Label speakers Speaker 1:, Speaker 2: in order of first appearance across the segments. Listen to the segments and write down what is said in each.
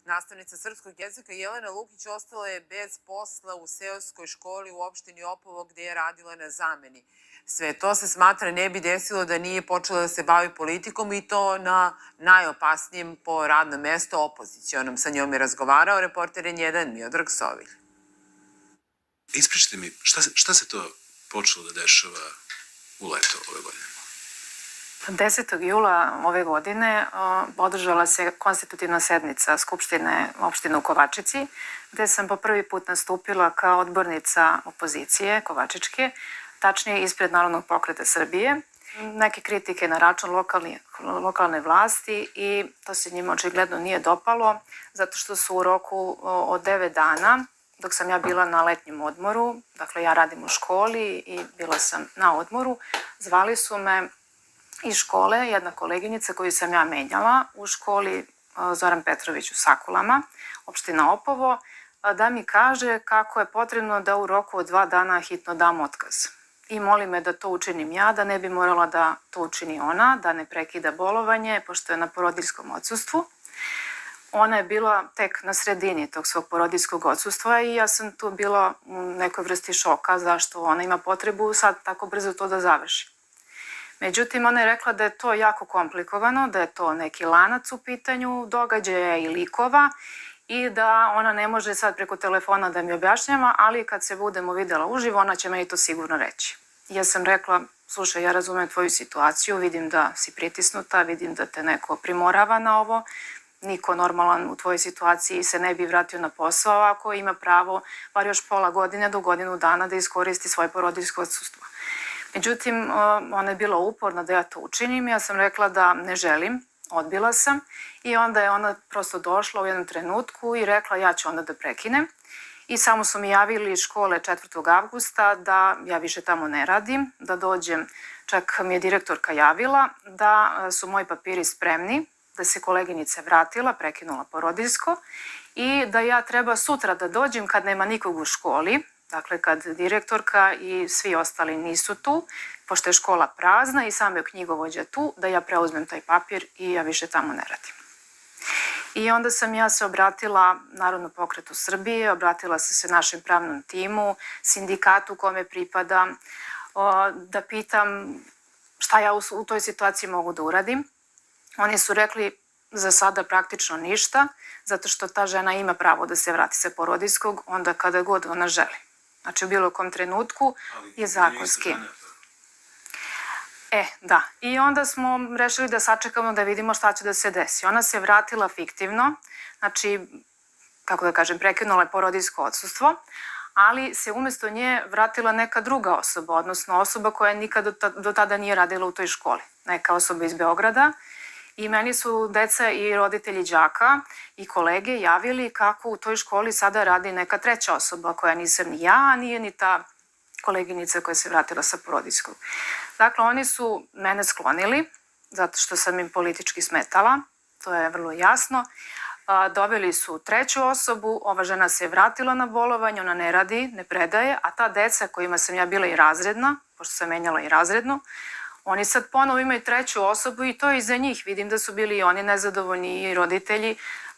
Speaker 1: Nastavnica srpskog jezika Jelena Lukić ostala je bez posla u seoskoj školi u opštini Opovo gde je radila na zameni. Sve to se smatra ne bi desilo da nije počela da se bavi politikom i to na najopasnijem po radnom mestu opozicionom. Sa njom je razgovarao reporter N1 Miodrag Sovilj.
Speaker 2: Ispričajte mi, šta se to počelo da dešava u leto ove godine?
Speaker 3: 10. jula ove godine održala se konstitutivna sednica Skupštine opštine u Kovačici, gde sam po prvi put nastupila kao odbornica opozicije Kovačičke, tačnije ispred Narodnog pokreta Srbije. Neke kritike na račun lokalne vlasti i to se njima očigledno nije dopalo, zato što su u roku od 9 dana, dok sam ja bila na letnjem odmoru, dakle ja radim u školi i bila sam na odmoru, zvali su me iz škole jedna koleginica koju sam ja menjala u školi Zoran Petrović u Sakulama, opština Opovo, da mi kaže kako je potrebno da u roku od 2 dana hitno dam otkaz. I moli me da to učinim ja, da ne bi morala da to učini ona, da ne prekida bolovanje, pošto je na porodiljskom odsustvu. Ona je bila tek na sredini tog svog porodiljskog odsustva i ja sam tu bila u nekoj vrsti šoka zašto ona ima potrebu sad tako brzo to da završi. Međutim, ona je rekla da je to jako komplikovano, da je to neki lanac u pitanju događaja i likova i da ona ne može sad preko telefona da mi objašnjava, ali kad se budemo videla uživo, ona će meni to sigurno reći. Ja sam rekla, slušaj, ja razumem tvoju situaciju, vidim da si pritisnuta, vidim da te neko primorava na ovo, niko normalan u tvojoj situaciji se ne bi vratio na posao ako ima pravo bar još pola godine do godinu dana da iskoristi svoje porodiljsko odsustvo. Međutim, ona je bila uporna da ja to učinim, ja sam rekla da ne želim, odbila sam i onda je ona prosto došla u jednom trenutku i rekla ja ću onda da prekinem i samo su mi javili iz škole 4. avgusta da ja više tamo ne radim, da dođem, čak mi je direktorka javila da su moji papiri spremni, da se koleginica vratila, prekinula porodiljsko i da ja treba sutra da dođem kad nema nikog u školi, dakle kad direktorka i svi ostali nisu tu, pošto je škola prazna i sam je knjigovođa tu, da ja preuzmem taj papir i ja više tamo ne radim. I onda sam ja se obratila Narodnom pokretu Srbije, obratila sam se našem pravnom timu, sindikatu kome pripadam, da pitam šta ja u toj situaciji mogu da uradim. Oni su rekli za sada praktično ništa, zato što ta žena ima pravo da se vrati sa porodiljskog onda kada god ona želi. Znači u bilo kom trenutku je zakonski. Da. I onda smo rešili da sačekamo da vidimo šta će da se desi. Ona se vratila fiktivno, znači, kako da kažem, prekinula je porodiljsko odsustvo, ali se umesto nje vratila neka druga osoba, odnosno osoba koja nikada do tada nije radila u toj školi. Neka osoba iz Beograda. I meni su deca i roditelji đaka i kolege javili kako u toj školi sada radi neka treća osoba koja nisam ni ja, a nije ni ta koleginica koja se vratila sa porodiljskog. Dakle, oni su mene sklonili zato što sam im politički smetala, to je vrlo jasno. Doveli su treću osobu, ova žena se vratila na bolovanje, ona ne radi, ne predaje, a ta deca kojima sam ja bila i razredna, pošto sam menjala i razrednu, oni sad ponovo imaju treću osobu i to je iza njih. Vidim da su bili i oni nezadovoljni i roditelji,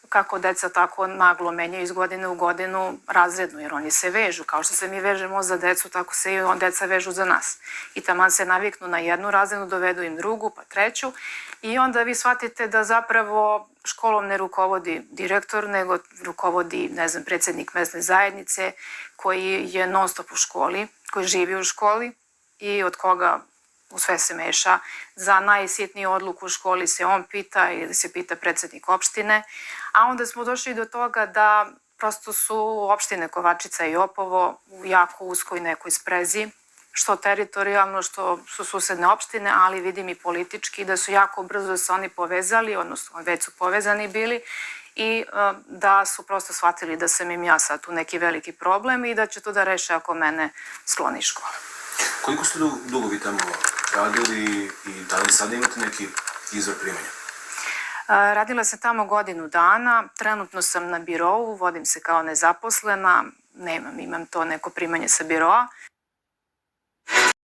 Speaker 3: kako deca tako naglo menjaju iz godine u godinu razrednu, jer oni se vežu. Kao što se mi vežemo za decu, tako se i deca vežu za nas. I taman se naviknu na jednu razrednu, dovedu im drugu, pa treću. I onda vi shvatite da zapravo školom ne rukovodi direktor, nego rukovodi, ne znam, predsjednik mesne zajednice, koji je non stop u školi, koji živi u školi i od koga u sve se meša. Za najsitniju odluku u školi se on pita ili se pita predsjednik opštine, a onda smo došli do toga da prosto su opštine Kovačica i Opovo u jako uskoj nekoj sprezi, što teritorijalno, što su susedne opštine, ali vidim i politički da su jako brzo se oni povezali, odnosno već su povezani bili i da su prosto shvatili da sam im ja sad tu neki veliki problem i da će to da reše ako mene skloni škola.
Speaker 2: Koliko ste dugo vi tamo radili i da li sad imate neki izvor primanja?
Speaker 3: Radila sam tamo godinu dana, trenutno sam na birou, vodim se kao nezaposlena, imam to neko primanje sa biroa.